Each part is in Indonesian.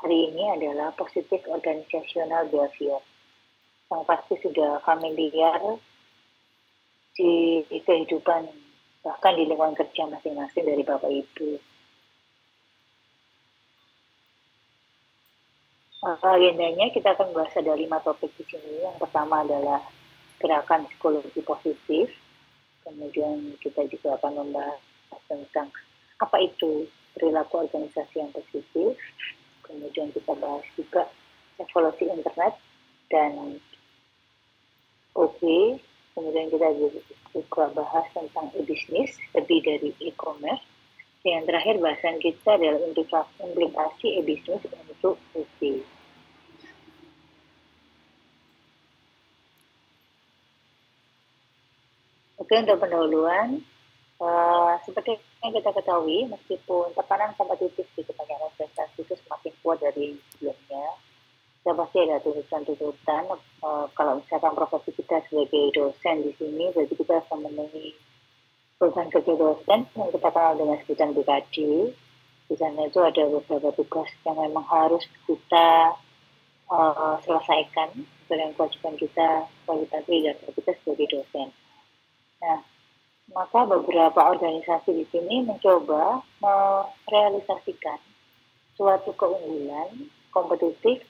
hari ini adalah positif organizational behavior. Yang pasti sudah familiar di kehidupan, bahkan di lingkungan kerja masing-masing dari Bapak Ibu. Agendanya kita akan bahas ada 5 topik di sini. Yang pertama adalah gerakan psikologi positif. Kemudian kita juga akan membahas tentang apa itu perilaku organisasi yang positif. Kemudian kita bahas juga evolusi internet dan OB. Kemudian kita juga bahas tentang e-business, lebih dari e-commerce. Yang terakhir bahasan kita adalah implikasi e-business untuk OB. Oke, untuk pendahuluan, seperti yang kita ketahui, meskipun tekanan kompetitif di kebanyakan investasi itu semakin kuat dari sebelumnya, ya pasti ada tuntutan-tuntutan. Kalau misalkan profesi kita sebagai dosen di sini, berarti kita harus memenuhi beban kerja dosen yang kita kenal dengan sebutan BKD. Di sana itu ada beberapa tugas yang memang harus kita selesaikan dengan kewajiban kita, kewajiban kita sebagai dosen. Nah, maka beberapa organisasi di sini mencoba merealisasikan suatu keunggulan kompetitif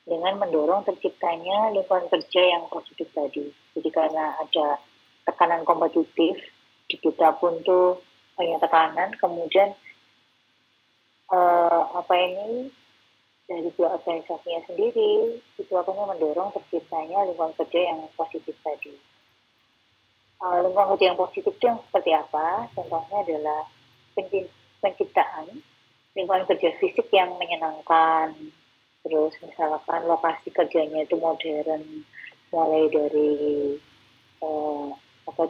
dengan mendorong terciptanya lingkungan kerja yang positif tadi. Jadi karena ada tekanan kompetitif, di kita pun tuh banyak tekanan, kemudian dari dua organisasinya sendiri itu akan mendorong terciptanya lingkungan kerja yang positif tadi. Lingkungan kerja yang positif itu yang seperti apa? Contohnya adalah penciptaan lingkungan kerja fisik yang menyenangkan, terus misalkan lokasi kerjanya itu modern, mulai dari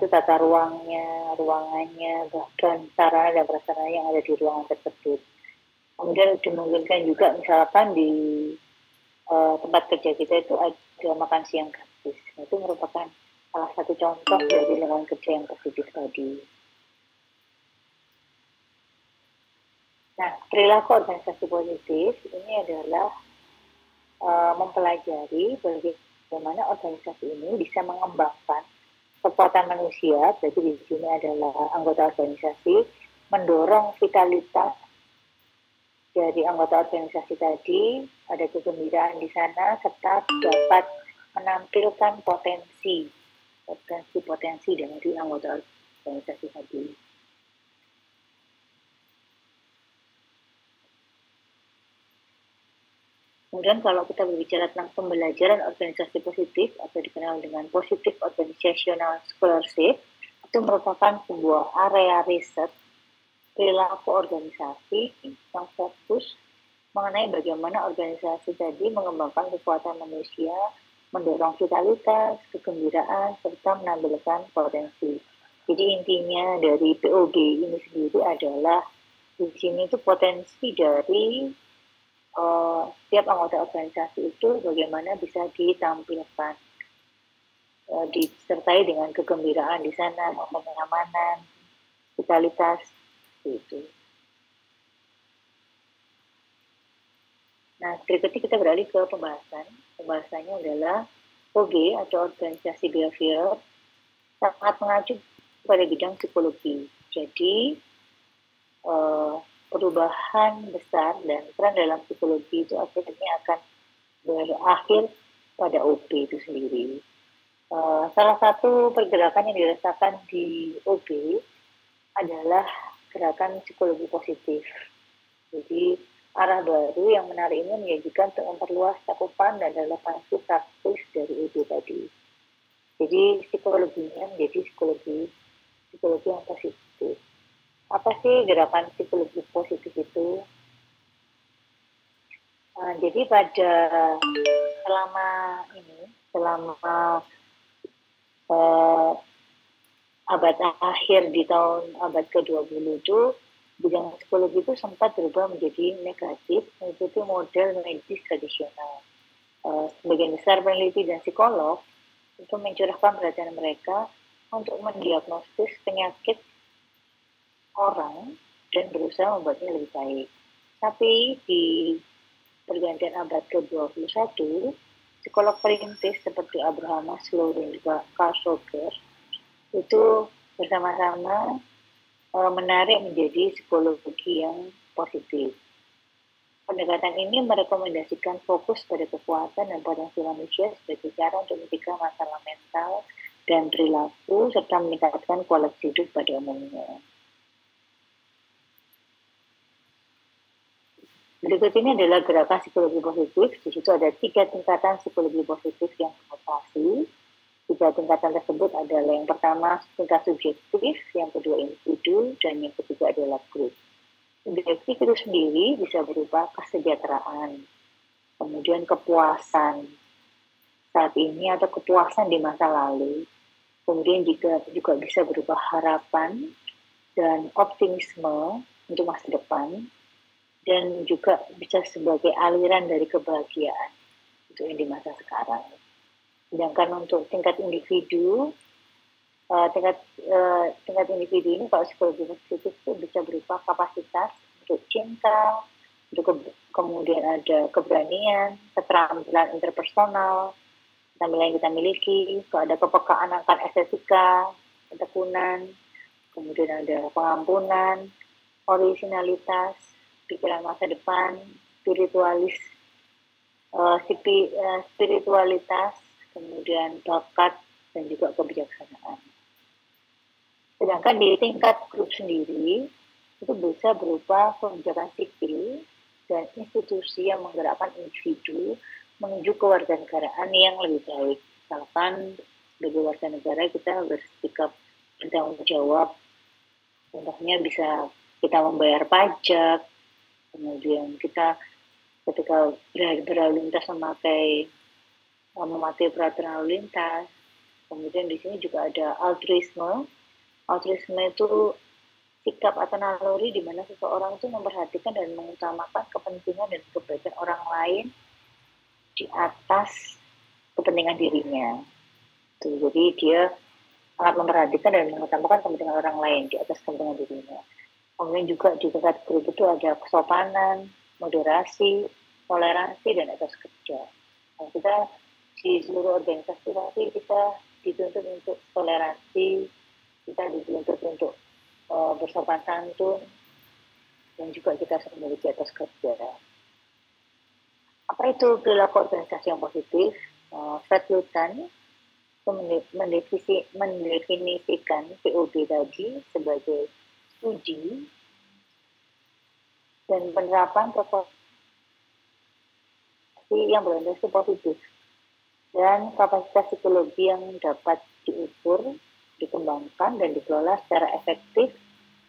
tata ruangannya, bahkan sarana dan prasarana yang ada di ruangan tersebut. Kemudian dimungkinkan juga misalkan di tempat kerja kita itu ada makan siang gratis. Itu merupakan salah satu contoh dari lingkungan kerja yang positif tadi. Nah, perilaku organisasi positif ini adalah mempelajari bagaimana organisasi ini bisa mengembangkan kekuatan manusia, berarti di sini adalah anggota organisasi, mendorong vitalitas dari anggota organisasi tadi, ada kegembiraan di sana, serta dapat menampilkan potensi dari anggota organisasi tadi. Kemudian kalau kita berbicara tentang pembelajaran organisasi positif atau dikenal dengan Positive Organizational Scholarship, itu merupakan sebuah area riset perilaku organisasi yang fokus mengenai bagaimana organisasi tadi mengembangkan kekuatan manusia, mendorong vitalitas, kegembiraan, serta menampilkan potensi. Jadi intinya dari POB ini sendiri adalah di sini itu potensi dari setiap anggota organisasi itu bagaimana bisa ditampilkan, disertai dengan kegembiraan di sana, kenyamanan, vitalitas, itu. Nah, berikutnya kita beralih ke pembahasan. Pembahasannya adalah OB atau organisasi behavior sangat mengacu pada bidang psikologi. Jadi perubahan besar dan peran dalam psikologi itu akhirnya akan berakhir pada OB itu sendiri. Salah satu pergerakan yang dirasakan di OB adalah gerakan psikologi positif. Jadi arah baru yang menarik ini menjadikan untuk memperluas cakupan dan relevansi praktis dari OB tadi. Jadi psikologinya menjadi psikologi yang positif. Apa sih gerakan psikologi positif itu? Jadi selama abad akhir di tahun abad ke-20 itu, bidang psikologi itu sempat berubah menjadi negatif, mengikuti model medis tradisional. Sebagian besar peneliti dan psikolog itu mencurahkan perhatian mereka untuk mendiagnosis penyakit orang dan berusaha membuatnya lebih baik. Tapi di pergantian abad ke-21, psikolog perintis seperti Abraham Maslow dan juga Carl Rogers itu bersama-sama menarik menjadi psikologi yang positif. Pendekatan ini merekomendasikan fokus pada kekuatan dan potensi manusia sebagai cara untuk mencegah masalah mental dan perilaku serta meningkatkan kualitas hidup pada umumnya. Berikut ini adalah gerakan psikologi positif. Di situ ada 3 tingkatan psikologi positif yang termutasi. 3 tingkatan tersebut adalah yang pertama tingkat subjektif, yang kedua individu, dan yang ketiga adalah grup. Subjektif itu sendiri bisa berupa kesejahteraan, kemudian kepuasan saat ini atau kepuasan di masa lalu, kemudian juga bisa berupa harapan dan optimisme untuk masa depan, dan juga bisa sebagai aliran dari kebahagiaan untuk yang di masa sekarang. Sedangkan untuk tingkat individu, tingkat individu ini kalau psikologi positif itu bisa berupa kapasitas untuk cinta, untuk kemudian ada keberanian, keterampilan interpersonal, keterampilan yang kita miliki, kalau ada kepekaan akan estetika, ketekunan, kemudian ada pengampunan, originalitas, pikiran masa depan, spiritualitas, kemudian bakat, dan juga kebijaksanaan. Sedangkan di tingkat grup sendiri, itu bisa berupa kebijakan sipil dan institusi yang menggerakkan individu menuju kewarganegaraan yang lebih baik. Misalkan sebagai warga negara kita bersikap bertanggung jawab, contohnya bisa kita membayar pajak, kemudian kita ketika berlalu lintas mematuhi peraturan lalu lintas. Kemudian di sini juga ada altruisme. Altruisme itu sikap atau naluri di mana seseorang itu memperhatikan dan mengutamakan kepentingan dan kebaikan orang lain di atas kepentingan dirinya. Jadi dia sangat memperhatikan dan mengutamakan kepentingan orang lain di atas kepentingan dirinya. Kemudian juga di tingkat grup itu ada kesopanan, moderasi, toleransi, dan etos kerja. Nah, kita di seluruh organisasi nanti kita dituntut untuk toleransi, kita dituntut untuk bersopan santun, dan juga kita harus memiliki etos kerja. Apa itu perilaku organisasi yang positif? Fred Lutan mendefinisikan POB tadi sebagai studi dan penerapan proses yang berorientasi positif dan kapasitas psikologi yang dapat diukur, dikembangkan, dan dikelola secara efektif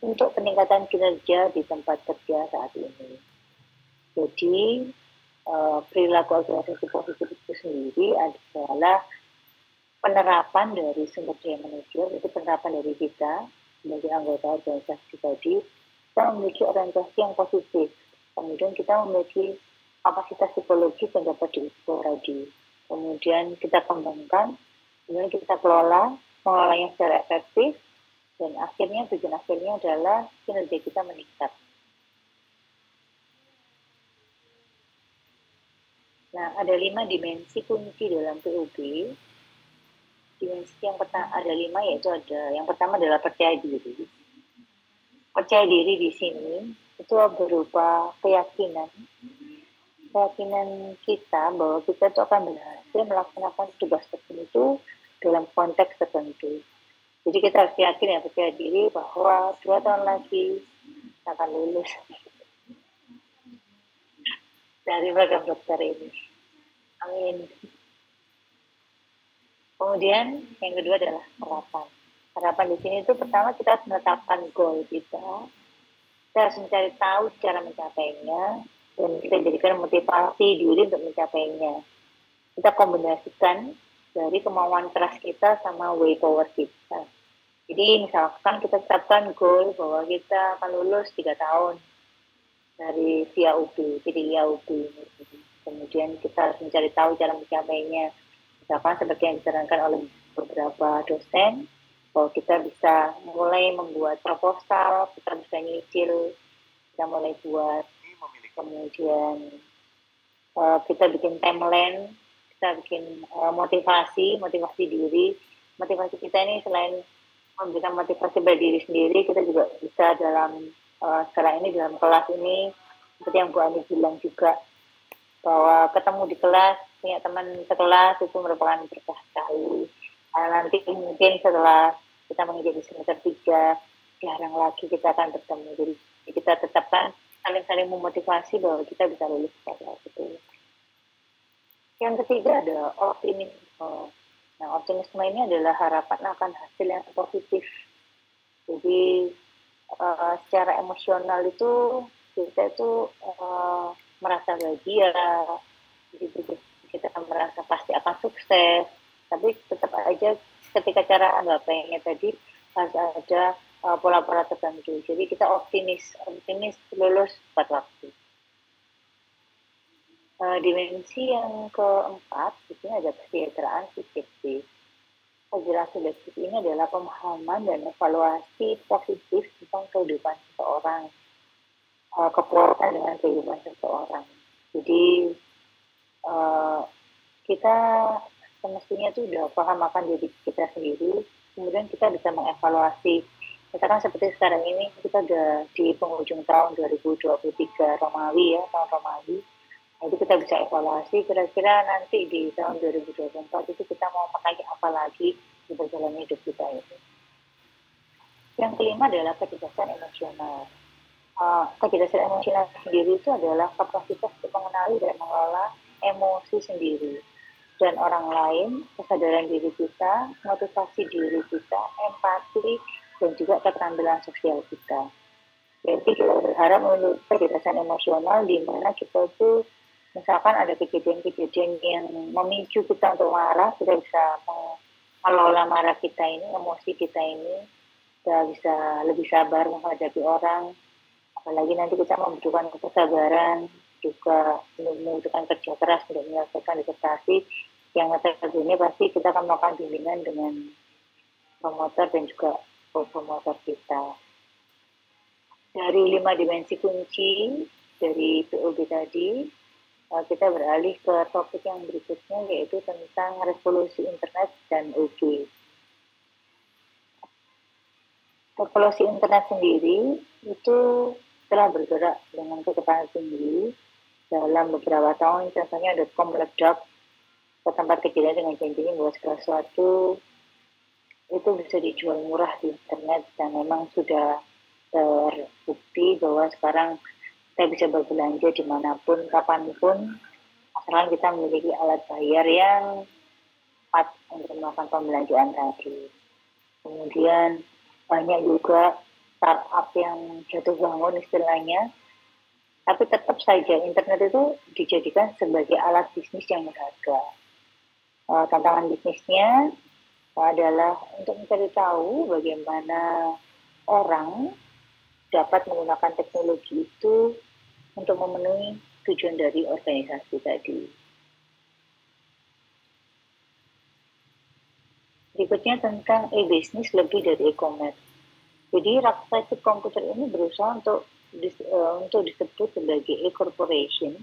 untuk peningkatan kinerja di tempat kerja saat ini. Jadi perilaku organisasi positif itu sendiri adalah penerapan dari sumber daya manusia, itu penerapan dari kita sebagai anggota organisasi tadi. Kita memiliki orientasi yang positif, kemudian kita memiliki kapasitas psikologis yang dapat diukur tadi, kemudian kita kembangkan, kemudian kita mengelolanya secara efektif, dan akhirnya tujuan akhirnya adalah kinerja kita meningkat. Nah, ada 5 dimensi kunci dalam POB. Dimensi yang pertama ada 5, yaitu yang pertama adalah percaya diri. Percaya diri di sini itu berupa keyakinan kita bahwa kita itu akan berhasil melaksanakan tugas tertentu dalam konteks tertentu. Jadi kita harus yakin percaya diri bahwa 2 tahun lagi kita akan lulus dari program dokter ini. Amin. Kemudian yang kedua adalah harapan. Harapan di sini itu pertama kita harus menetapkan goal kita. Kita harus mencari tahu cara mencapainya dan kita jadikan motivasi diri untuk mencapainya. Kita kombinasikan dari kemauan keras kita sama willpower kita. Jadi misalkan kita tetapkan goal bahwa kita akan lulus 3 tahun dari via UB, jadi IAUB ini. Kemudian kita harus mencari tahu cara mencapainya. Misalkan seperti yang disarankan oleh beberapa dosen, bahwa kita bisa mulai membuat proposal, kita bisa nyicil, kita mulai buat, kemudian kita bikin timeline, kita bikin motivasi diri. Motivasi kita ini selain memberikan motivasi bagi diri sendiri, kita juga bisa sekarang ini dalam kelas ini, seperti yang Bu Ani bilang juga, bahwa ketemu di kelas, punya teman sekelas itu merupakan berkah sekali. Nanti mungkin setelah kita menjadi semester 3, jarang lagi kita akan bertemu. Jadi kita tetapkan saling-saling memotivasi bahwa kita bisa lulus pada itu. Yang ketiga ada optimisme. Nah, optimisme ini adalah harapan akan hasil yang positif. Jadi secara emosional itu kita itu merasa bahagia, jadi kita merasa pasti akan sukses. Tapi tetap aja ketika cara anggapnya tadi harus ada pola-pola tertentu. Jadi kita optimis lulus tepat waktu. Dimensi yang keempat, di sini ada kesejahteraan subjektif. Kesejahteraan subjektif ini adalah pemahaman dan evaluasi positif tentang kehidupan seseorang, kepuasan dengan kehidupan seseorang. Jadi kita semestinya tuh udah paham akan diri kita sendiri, kemudian kita bisa mengevaluasi. Misalkan seperti sekarang ini kita udah di penghujung tahun 2023 Romawi ya, tahun Romawi. Jadi kita bisa evaluasi kira-kira nanti di tahun 2024 itu kita mau pakai apa lagi di perjalanan hidup kita itu. Yang kelima adalah kecerdasan emosional. Kecerdasan emosional sendiri itu adalah kapasitas untuk mengenali dan mengelola emosi sendiri dan orang lain, kesadaran diri kita, motivasi diri kita, empati, dan juga keterampilan sosial kita. Jadi kita berharap memiliki kecerdasan emosional di mana kita itu misalkan ada kejadian-kejadian yang memicu kita untuk marah, kita bisa mengelola marah kita ini, emosi kita ini, kita bisa lebih sabar menghadapi orang, apalagi nanti kita membutuhkan kesabaran, juga membutuhkan kerja keras untuk menyelesaikan disertasi, yang notabene pasti kita akan melakukan bimbingan dengan promotor dan juga promotor kita. Dari 5 dimensi kunci dari POB tadi, kita beralih ke topik yang berikutnya, yaitu tentang revolusi internet dan OB. Revolusi internet sendiri itu telah bergerak dengan kecepatan tinggi dalam beberapa tahun. Contohnya .com meledak ke tempat kejadian dengan janjinya bahwa segala sesuatu itu bisa dijual murah di internet, dan memang sudah terbukti bahwa sekarang kita bisa berbelanja dimanapun, kapanpun, asalkan kita memiliki alat bayar yang tepat untuk melakukan pembelanjaan tadi. Kemudian banyak juga startup yang jatuh bangun istilahnya, tapi tetap saja internet itu dijadikan sebagai alat bisnis yang berharga. Tantangan bisnisnya adalah untuk mencari tahu bagaimana orang dapat menggunakan teknologi itu untuk memenuhi tujuan dari organisasi tadi. Berikutnya tentang e-business lebih dari e-commerce. Jadi Raksa Komputer ini berusaha untuk disebut sebagai e-corporation,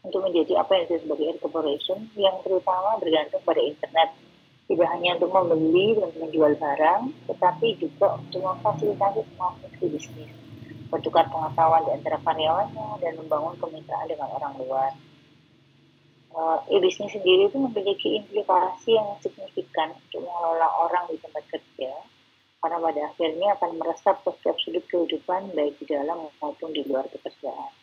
untuk menjadi apa yang disebut sebagai e-corporation yang terutama bergantung pada internet. Tidak hanya untuk membeli dan menjual barang, tetapi juga untuk memfasilitasi semua fungsi bisnis, bertukar pengetahuan di antara karyawannya, dan membangun kemitraan dengan orang luar. E-bisnis sendiri itu memiliki implikasi yang signifikan untuk mengelola orang di tempat kerja, karena pada akhirnya akan meresap ke setiap sudut kehidupan, baik di dalam maupun di luar pekerjaan.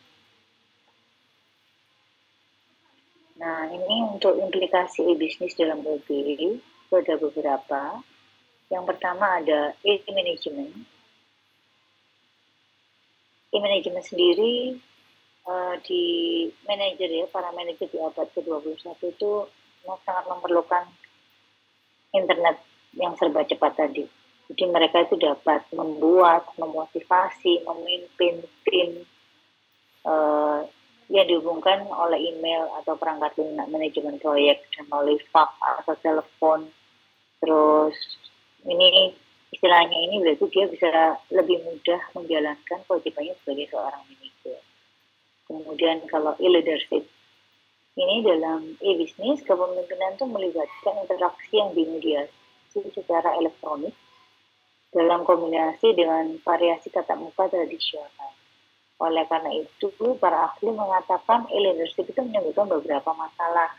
Nah, ini untuk implikasi e-bisnis dalam OB, itu ada beberapa. Yang pertama ada e-management. E-management sendiri di manajer ya, para manajer di abad ke-21 itu sangat memerlukan internet yang serba cepat tadi. Jadi mereka itu dapat membuat, memotivasi, memimpin tim yang dihubungkan oleh email atau perangkat lunak manajemen proyek dan melalui fax atau telepon. Terus ini istilahnya ini berarti dia bisa lebih mudah menjalankan kewajibannya sebagai seorang manajer. Kemudian kalau e-leadership, ini dalam e-bisnis, kepemimpinan itu melibatkan interaksi yang dimediasi secara elektronik dalam kombinasi dengan variasi tatap muka tradisional. Oleh karena itu, para ahli mengatakan e-leadership itu menimbulkan beberapa masalah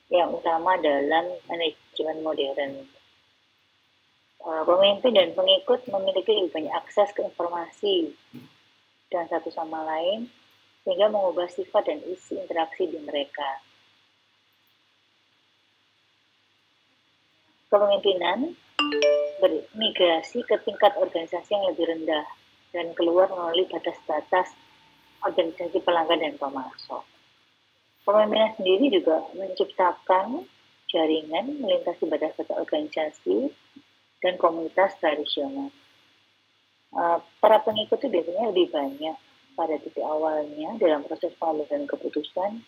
yang utama dalam manajemen modern. Pemimpin dan pengikut memiliki lebih banyak akses ke informasi dan satu sama lain, sehingga mengubah sifat dan isi interaksi di mereka. Kepemimpinan bermigrasi ke tingkat organisasi yang lebih rendah dan keluar melalui batas-batas organisasi pelanggan dan pemasok. Kepemimpinan sendiri juga menciptakan jaringan melintasi batas-batas organisasi dan komunitas tradisional. Para pengikut itu biasanya lebih banyak pada titik awalnya dalam proses pengambilan keputusan,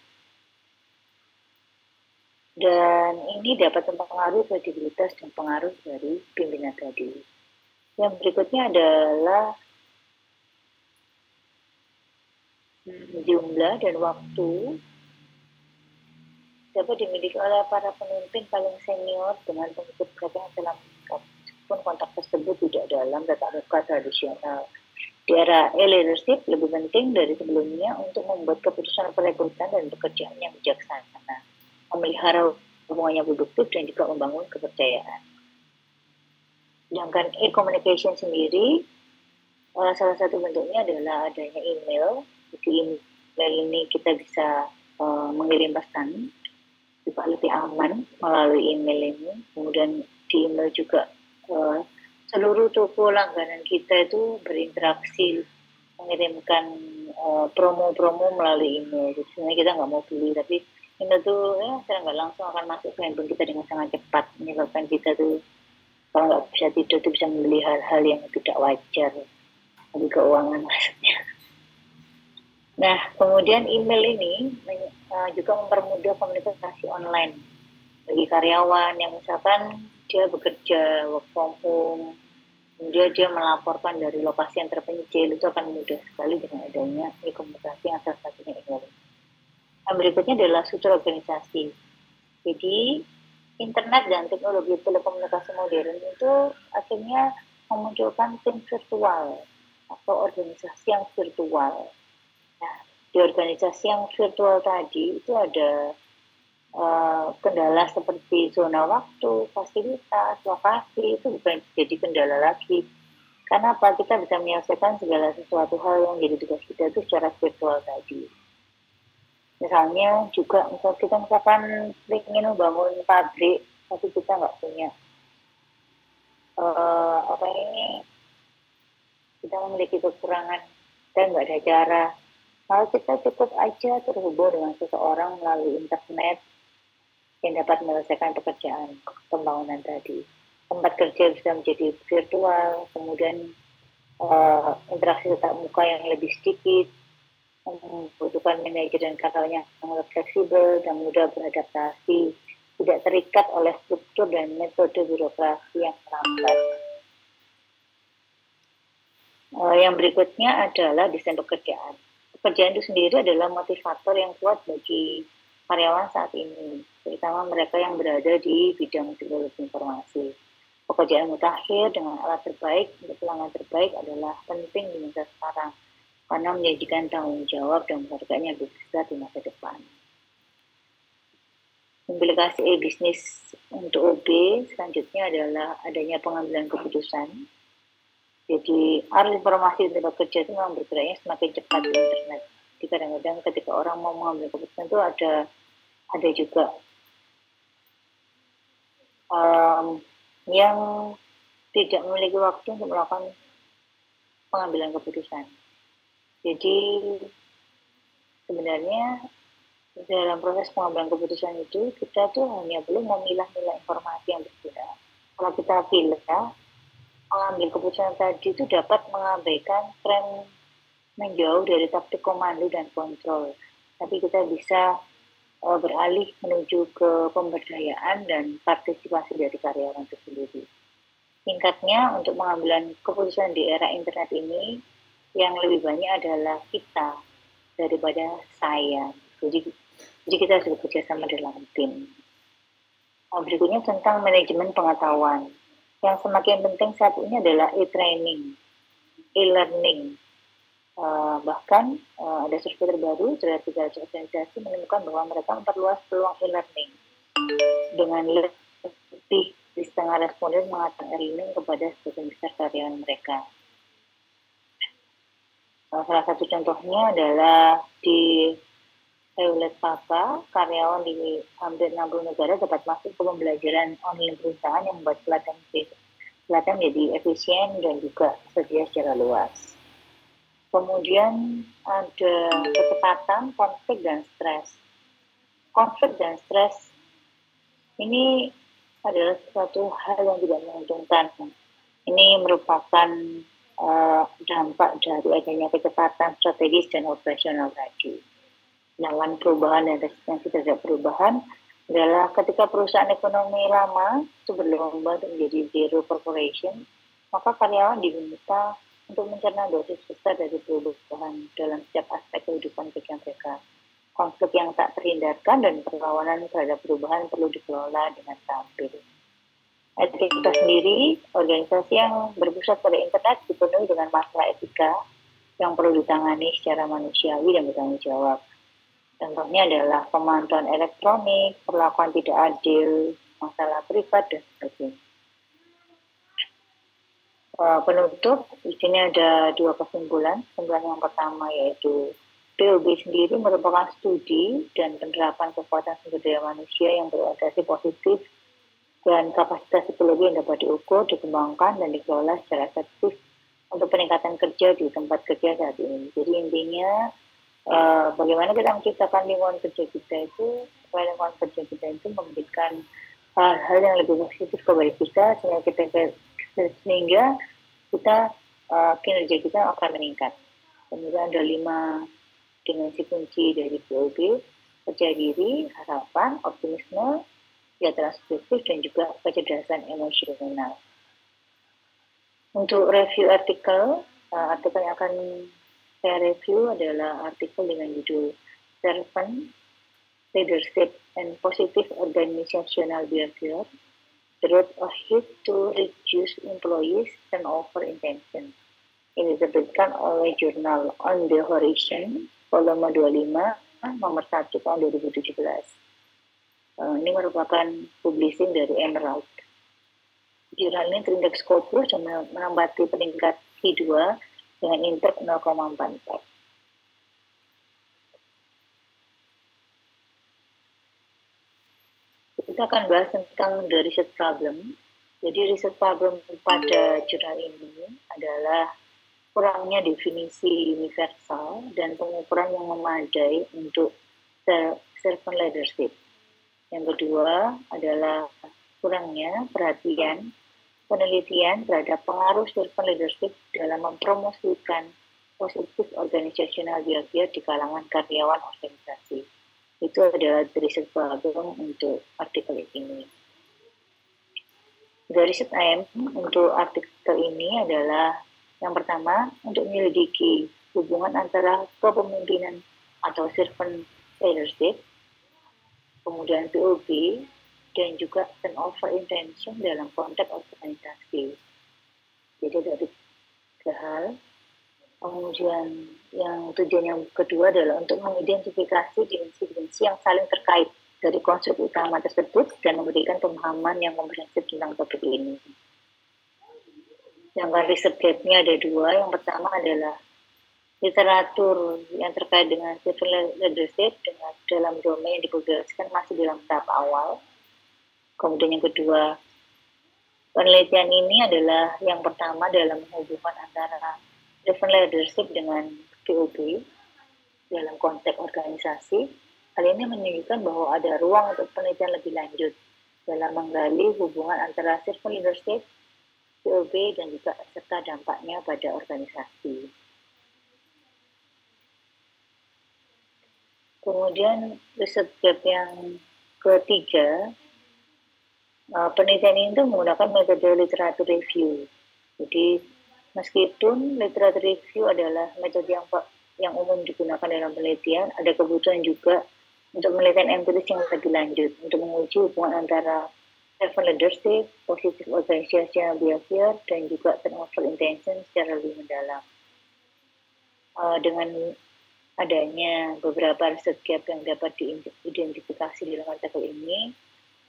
dan ini dapat mempengaruhi kredibilitas dan pengaruh dari pimpinan tadi. Yang berikutnya adalah jumlah dan waktu dapat dimiliki oleh para pemimpin paling senior dengan pengikut mereka yang dalam kontak tersebut tidak dalam tatap muka tradisional. Di era e-leadership lebih penting dari sebelumnya untuk membuat keputusan perekrutan dan pekerjaan yang bijaksana, memelihara hubungan yang produktif dan juga membangun kepercayaan. Sedangkan e-communication sendiri, salah satu bentuknya adalah adanya email. Di email ini kita bisa mengirim pesan juga lebih aman melalui email ini. Kemudian di email juga seluruh toko langganan kita itu berinteraksi mengirimkan promo-promo melalui email. Jadi sebenarnya kita nggak mau beli, tapi email tuh secara nggak langsung akan masuk ke handphone kita dengan sangat cepat, menyebabkan kita tuh kalau nggak bisa tidur tuh bisa membeli hal-hal yang tidak wajar bagi keuangan maksudnya. Nah, kemudian email ini juga mempermudah komunikasi online bagi karyawan yang misalkan dia bekerja work from home, kemudian dia melaporkan dari lokasi yang terpencil, itu akan mudah sekali dengan adanya komunikasi yang salah satunya email. Yang berikutnya adalah struktur organisasi. Jadi internet dan teknologi telekomunikasi modern itu akhirnya memunculkan tim virtual atau organisasi yang virtual. Nah, di organisasi yang virtual tadi itu ada kendala seperti zona waktu, fasilitas, lokasi, itu bukan jadi kendala lagi. Karena apa? Kita bisa menyelesaikan segala sesuatu hal yang jadi tugas kita itu secara virtual tadi. Misalnya juga, kita misalkan ingin membangun pabrik, tapi kita nggak punya kita memiliki kekurangan dan nggak ada cara. Kalau kita cukup aja terhubung dengan seseorang melalui internet yang dapat menyelesaikan pekerjaan pembangunan tadi. Tempat kerja bisa menjadi virtual, kemudian interaksi tatap muka yang lebih sedikit, membutuhkan manajer dan karyawannya yang lebih fleksibel dan mudah beradaptasi, tidak terikat oleh struktur dan metode birokrasi yang lambat. Yang berikutnya adalah desain pekerjaan. Pekerjaan itu sendiri adalah motivator yang kuat bagi karyawan saat ini, terutama mereka yang berada di bidang teknologi informasi. Pekerjaan mutakhir dengan alat terbaik untuk pelanggan terbaik adalah penting di masa sekarang, karena menjadikan tanggung jawab dan penghargaan yang lebih besar di masa depan. Implikasi e-bisnis untuk OB selanjutnya adalah adanya pengambilan keputusan. Jadi arus informasi untuk bekerja itu memang bergeraknya semakin cepat di internet. Jadi kadang-kadang ketika orang mau mengambil keputusan itu ada juga yang tidak memiliki waktu untuk melakukan pengambilan keputusan. Jadi sebenarnya dalam proses pengambilan keputusan itu kita tuh hanya perlu memilah-milah informasi yang berguna. Kalau kita pilih mengambil keputusan tadi itu dapat mengabaikan tren menjauh dari taktik komando dan kontrol. Tapi kita bisa beralih menuju ke pemberdayaan dan partisipasi dari karyawan itu sendiri. Singkatnya, untuk pengambilan keputusan di era internet ini, yang lebih banyak adalah kita daripada saya. Jadi kita harus bekerja sama dalam tim. Berikutnya tentang manajemen pengetahuan. Yang semakin penting saat ini adalah e-training, e-learning. Bahkan ada survei terbaru dari 300 organisasi menemukan bahwa mereka memperluas peluang e-learning dengan lebih di setengah responden mengatakan e-learning kepada sebagian besar karyawan mereka. Salah satu contohnya adalah di Hewlett Packard, karyawan di hampir 60 negara dapat masuk ke pembelajaran online perusahaan yang membuat pelatihan menjadi efisien dan juga tersedia secara luas. Kemudian ada kecepatan, konflik, dan stres. Konflik dan stres ini adalah suatu hal yang tidak menguntungkan. Ini merupakan dampak dari adanya kecepatan strategis dan operasional tadi. Sedangkan perubahan dan resistensi terhadap perubahan adalah ketika perusahaan ekonomi lama itu berlomba untuk menjadi zero corporation, maka karyawan diminta untuk mencerna dosis besar dari perubahan dalam setiap aspek kehidupan kerja mereka. Konflik yang tak terhindarkan dan perlawanan terhadap perubahan perlu dikelola dengan tampil. Etika sendiri, organisasi yang berpusat pada internet dipenuhi dengan masalah etika yang perlu ditangani secara manusiawi dan bertanggung jawab. Contohnya adalah pemantauan elektronik, perlakuan tidak adil, masalah privat, dan sebagainya. Penutup, di sini ada 2 kesimpulan. Kesimpulan yang pertama yaitu POB sendiri merupakan studi dan penerapan kekuatan sumber daya manusia yang berorientasi positif dan kapasitas psikologi yang dapat diukur, dikembangkan, dan dikelola secara efektif untuk peningkatan kerja di tempat kerja saat ini. Jadi intinya, bagaimana kita menciptakan lingkungan kerja kita itu supaya lingkungan kerja kita itu memberikan hal-hal yang lebih positif kepada kita sehingga kita kinerja kita akan meningkat. Kemudian ada 5 dimensi kunci dari POB: percaya diri, harapan, optimisme, kesejahteraan subjektif, dan juga kecerdasan emosional. Untuk review artikel yang akan saya review adalah artikel dengan judul Servant Leadership and Positive Organizational Behavior, The Road Ahead to Reduce Employees Turnover Intention. Ini diterbitkan oleh jurnal On the Horizon, volume 25, nomor 1 tahun 2017. Ini merupakan publishing dari Emerald. Jurnal ini terindeks Scopus dan menempati peringkat Q2 dengan indeks 0,44. Kita akan bahas tentang the research problem. Jadi research problem pada jurnal ini adalah kurangnya definisi universal dan pengukuran yang memadai untuk servant leadership. Yang kedua adalah kurangnya perhatian penelitian terhadap pengaruh servant leadership dalam mempromosikan positif organizational behavior di kalangan karyawan organisasi. Itu adalah riset problem untuk artikel ini. Dari riset AM untuk artikel ini adalah yang pertama, untuk menyelidiki hubungan antara kepemimpinan atau servant leadership, kemudian POB, dan juga turnover intention dalam konteks organisasi. Jadi ada 3 hal. Kemudian yang tujuan yang kedua adalah untuk mengidentifikasi dimensi-dimensi yang saling terkait dari konsep utama tersebut dan memberikan pemahaman yang komprehensif tentang topik ini. Yang riset gap-nya ada 2. Yang pertama adalah literatur yang terkait dengan servant leadership dengan dalam domain yang dipublikasikan masih dalam tahap awal. Kemudian yang kedua, penelitian ini adalah yang pertama dalam hubungan antara servant leadership dengan POB dalam konteks organisasi. Hal ini menunjukkan bahwa ada ruang untuk penelitian lebih lanjut dalam menggali hubungan antara servant leadership, POB, dan juga serta dampaknya pada organisasi. Kemudian riset gap yang ketiga, penelitian itu menggunakan metode literatur review. Jadi meskipun literatur review adalah metode yang yang umum digunakan dalam penelitian, ada kebutuhan juga untuk penelitian empiris yang lebih lanjut untuk menguji hubungan antara servant leadership, positive organizational behavior, dan juga turnover intention secara lebih mendalam. Dengan adanya beberapa riset gap yang dapat diidentifikasi dalam artikel ini,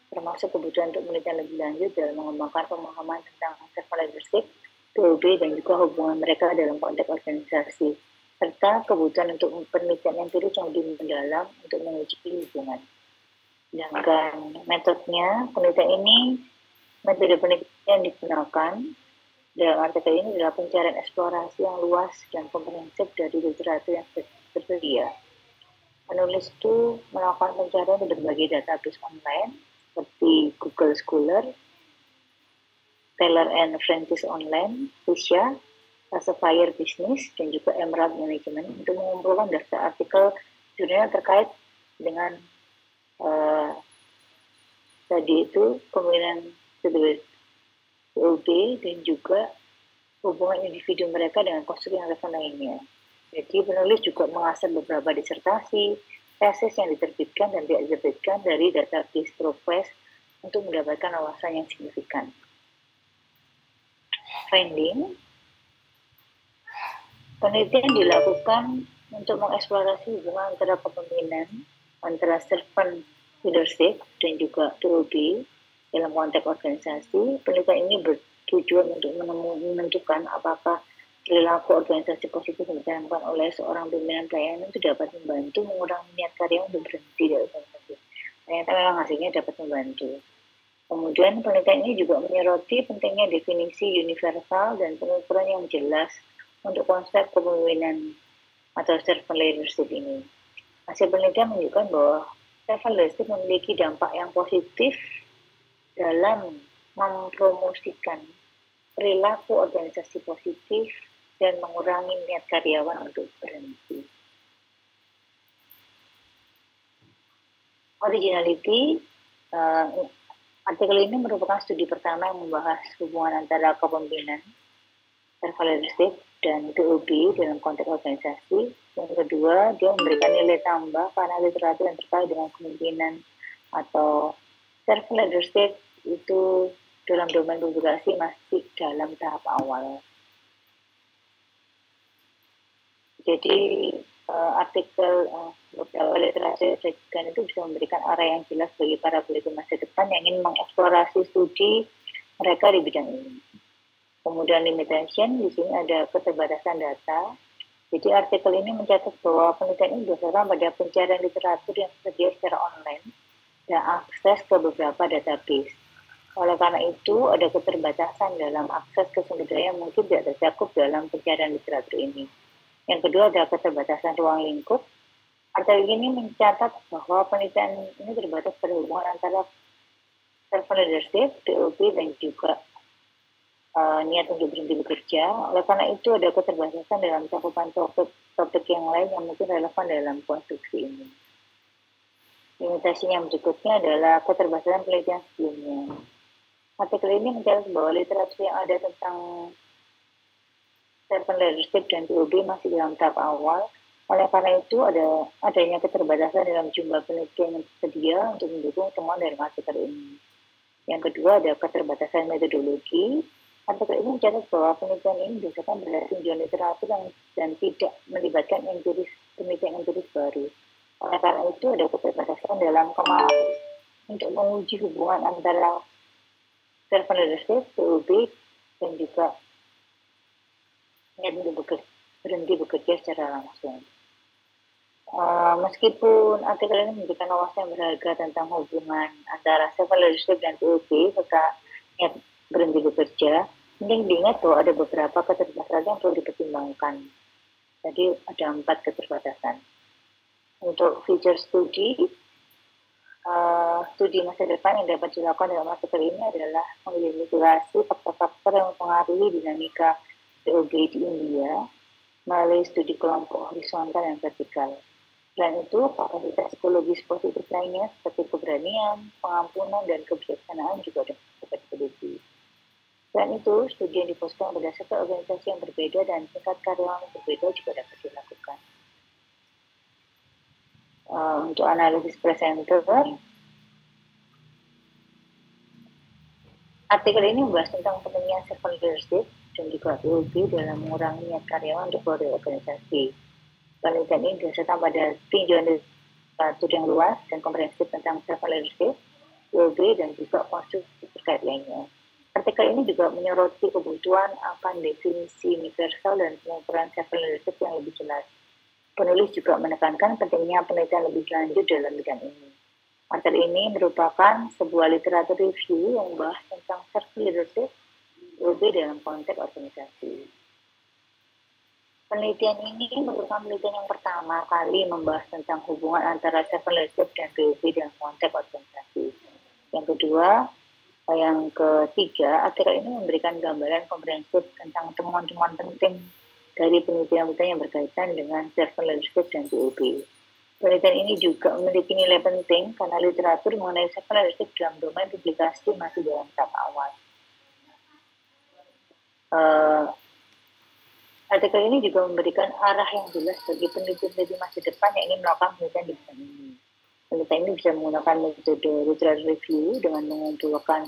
termasuk kebutuhan untuk penelitian lebih lanjut dalam mengembangkan pemahaman tentang servant leadership, POB, dan juga hubungan mereka dalam konteks organisasi, serta kebutuhan untuk penelitian empiris yang lebih mendalam untuk menguji hubungan. Sedangkan metodenya, penelitian ini, metode penelitian yang digunakan dalam artikel ini adalah pencarian eksplorasi yang luas dan komprehensif dari literatur yang tersedia. Penulis itu melakukan pencarian di berbagai database online seperti Google Scholar, Taylor and Francis Online, Fisha, Elsevier Business, dan juga Emerald Management untuk mengumpulkan daftar artikel jurnal terkait dengan tadi itu kemungkinan POB dan juga hubungan individu mereka dengan konstruk yang relevan lainnya. Jadi penulis juga mengasah beberapa disertasi, tesis yang diterbitkan dan dieksebitkan dari database ProQuest untuk mendapatkan wawasan yang signifikan. Finding, penelitian dilakukan untuk mengeksplorasi hubungan antara kepemimpinan, antara servant leadership dan juga POB dalam konteks organisasi. Penelitian ini bertujuan untuk menentukan apakah perilaku organisasi positif yang ditanamkan oleh seorang pimpinan pelayanan itu dapat membantu mengurangi niat karyawan untuk berhenti dari organisasi. Ternyata memang hasilnya dapat membantu. Kemudian penelitian ini juga menyoroti pentingnya definisi universal dan pengukuran yang jelas untuk konsep kepemimpinan atau servant leadership ini. Hasil penelitian menunjukkan bahwa servant leadership memiliki dampak yang positif dalam mempromosikan perilaku organisasi positif dan mengurangi niat karyawan untuk berhenti. Originality, artikel ini merupakan studi pertama yang membahas hubungan antara kepemimpinan, servant leadership, dan POB dalam konteks organisasi. Yang kedua, dia memberikan nilai tambah karena literatur yang terkait dengan kepemimpinan atau servant leadership itu dalam domain publikasi masih dalam tahap awal. Jadi artikel beberapa literatur yang itu bisa memberikan arah yang jelas bagi para peneliti masa depan yang ingin mengeksplorasi studi mereka di bidang ini. Kemudian limitation, di sini ada keterbatasan data. Jadi artikel ini mencatat bahwa penelitian ini berdasarkan pada pencarian literatur yang tersedia secara online dan akses ke beberapa database. Oleh karena itu, ada keterbatasan dalam akses ke sumber daya yang mungkin tidak tercakup dalam pencarian literatur ini. Yang kedua, ada keterbatasan ruang lingkup. Artikel ini mencatat bahwa penelitian ini terbatas pada hubungan antara servant leadership, POB, dan juga niat untuk berhenti bekerja. Oleh karena itu, ada keterbatasan dalam cakupan topik yang lain yang mungkin relevan dalam konstruksi ini. Limitasi yang berikutnya adalah keterbatasan penelitian sebelumnya. Artikel ini mencatat bahwa literatur yang ada tentang servant leadership dan POB masih dalam tahap awal. Oleh karena itu, adanya keterbatasan dalam jumlah penelitian yang tersedia untuk mendukung temuan dari artikel ini. Yang kedua, ada keterbatasan metodologi. Artikel ini mencatat bahwa penelitian ini berdasarkan pada tinjauan literatur dan tidak melibatkan penelitian empiris baru. Oleh karena itu, ada keterbatasan dalam kemampuan untuk menguji hubungan antara servant leadership, POB, dan juga berhenti bekerja secara langsung. Meskipun artikel ini memberikan wawasan yang berharga tentang hubungan antara servant leadership dan POB serta niat berhenti bekerja, penting diingat bahwa ada beberapa keterbatasan yang perlu dipertimbangkan. Jadi ada 4 keterbatasan. Untuk feature studi masa depan yang dapat dilakukan dalam artikel ini adalah mengidentifikasi faktor-faktor yang mempengaruhi dinamika POB di India melalui studi kelompok horizontal dan vertikal. Selain itu, kapasitas psikologis positif lainnya seperti keberanian, pengampunan, dan kebijaksanaan juga dapat diteliti. Selain itu, studi yang difokuskan berdasarkan organisasi yang berbeda dan tingkat karyawan yang berbeda juga dapat dilakukan. untuk analisis presenter, artikel ini membahas tentang pentingnya servant leadership dan juga POB dalam mengurangi niat karyawan untuk keluar dari organisasi. Penelitian ini didasarkan pada tinjauan literatur yang luas dan komprehensif tentang servant leadership, POB, dan juga konstruksi terkait lainnya. Artikel ini juga menyoroti kebutuhan akan definisi universal dan pengukuran servant leadership yang lebih jelas. Penulis juga menekankan pentingnya penelitian lebih lanjut dalam bidang ini. Artikel ini merupakan sebuah literatur review yang membahas tentang servant leadership POB dalam konteks organisasi. Penelitian ini merupakan penelitian yang pertama kali membahas tentang hubungan antara servant leadership dan POB dalam konteks organisasi. Yang kedua, yang ketiga, artikel ini memberikan gambaran komprehensif tentang temuan-temuan penting dari penelitian-penelitian yang berkaitan dengan servant leadership dan POB. Penelitian ini juga memiliki nilai penting karena literatur mengenai servant leadership dalam domain publikasi masih dalam tahap awal. Artikel ini juga memberikan arah yang jelas bagi peneliti-peneliti masa depan yang ingin melakukan penelitian di bidang ini. Penelitian ini bisa menggunakan metode literatur review dengan mengumpulkan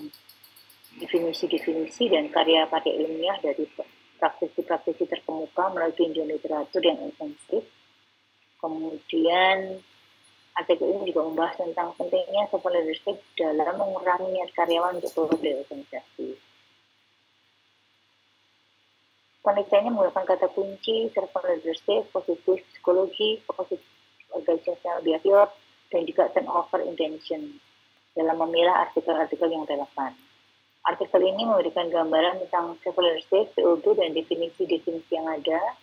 definisi-definisi dan karya-karya ilmiah dari praktisi-praktisi terkemuka melalui tinjauan literatur yang intensif. Kemudian artikel ini juga membahas tentang pentingnya servant leadership dalam mengurangi niat karyawan untuk keluar dari organisasi. Penelitiannya menggunakan kata kunci servant leadership, positif psikologi, positif organizational behavior, dan juga turnover intention dalam memilah artikel-artikel yang relevan. Artikel ini memberikan gambaran tentang servant leadership, POB, dan definisi-definisi yang ada,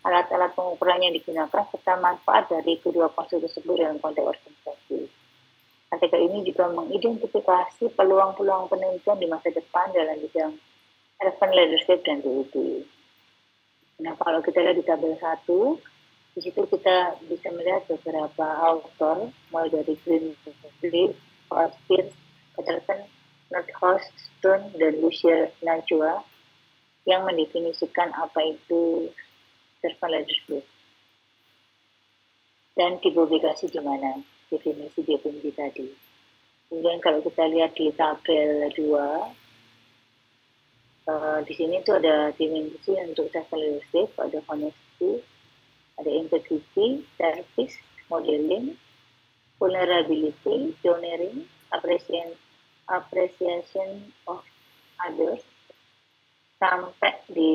alat-alat pengukuran yang digunakan, serta manfaat dari kedua konsep tersebut dalam konteks organisasi. Artikel ini juga mengidentifikasi peluang-peluang penelitian di masa depan dalam bidang servant leadership dan POB. Nah, kalau kita lihat di tabel 1, di situ kita bisa melihat beberapa author, mulai dari Greenleaf, Pierce, Peterson, Nordhaus, Stone, dan Lucia Najwa yang mendefinisikan apa itu servant leadership dan dipublikasi di mana definisi-definisi tadi. Kemudian kalau kita lihat di tabel 2, di sini tuh ada dimensi untuk servant leadership, ada honesty, ada integrity, service, modeling, vulnerability, pioneering, appreciation of others, sampai di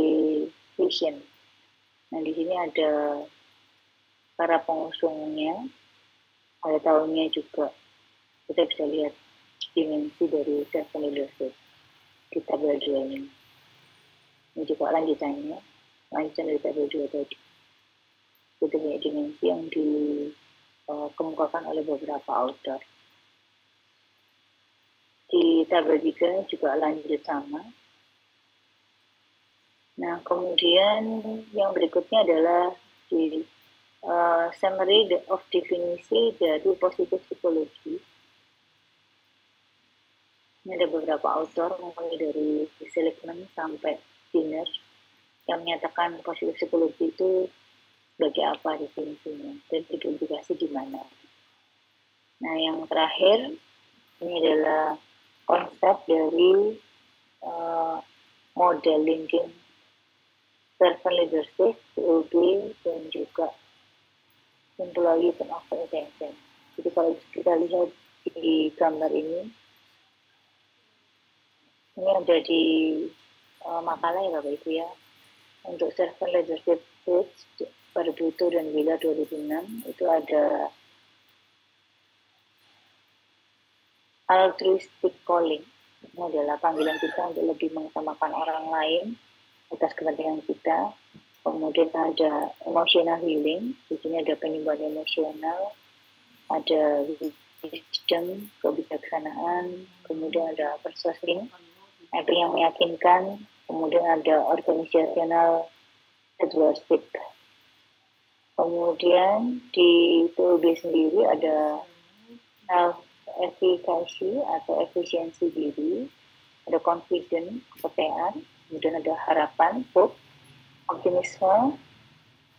vision. Nah, di sini ada para pengusungnya, ada tahunnya juga. Kita bisa lihat dimensi dari servant leadership di tabel 2 ini. Ini juga lanjutan dari tabel 2 tadi. Itu banyak dimensi yang dikemukakan oleh beberapa author. Di tabel 3 juga lanjut sama. Nah, kemudian yang berikutnya adalah di summary of definisi dari positif psikologi. Ini ada beberapa author, mulai dari Seligman sampai Skinner, yang menyatakan positif psikologi itu sebagai apa definisinya dan dipublikasi di mana. Nah, yang terakhir ini adalah konsep dari model linking servant leadership, POB, dan juga employee turnover intention. Jadi kalau kita lihat di gambar ini ada di makalah ya Bapak Ibu ya, untuk servant leadership page Barbuto dan Willa 2006 itu ada altruistic calling. Ini adalah panggilan kita untuk lebih mengutamakan orang lain atas kepentingan kita. Kemudian ada emotional healing, di sini ada penyembuhan emosional, ada wisdom, kebijaksanaan, kemudian ada persuasing, itu yang meyakinkan, kemudian ada organizational leadership. Kemudian di POB sendiri ada self-efficacy atau efisiensi diri, ada confidence, kepercayaan, kemudian ada harapan, hope, optimisme,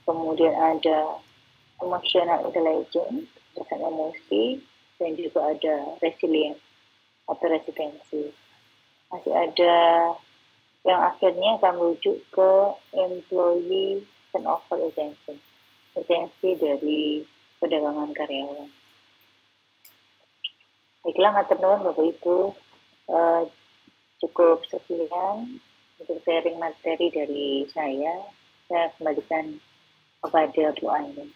kemudian ada emotional intelligence, rasa emosi, dan juga ada resilient atau resistensi. Masih ada yang akhirnya akan merujuk ke employee turnover agency dari perdagangan karyawan. Baiklah, matur nuwun Bapak Ibu, cukup sekian untuk sharing materi dari saya. Saya kembalikan kepada Bu Ainun.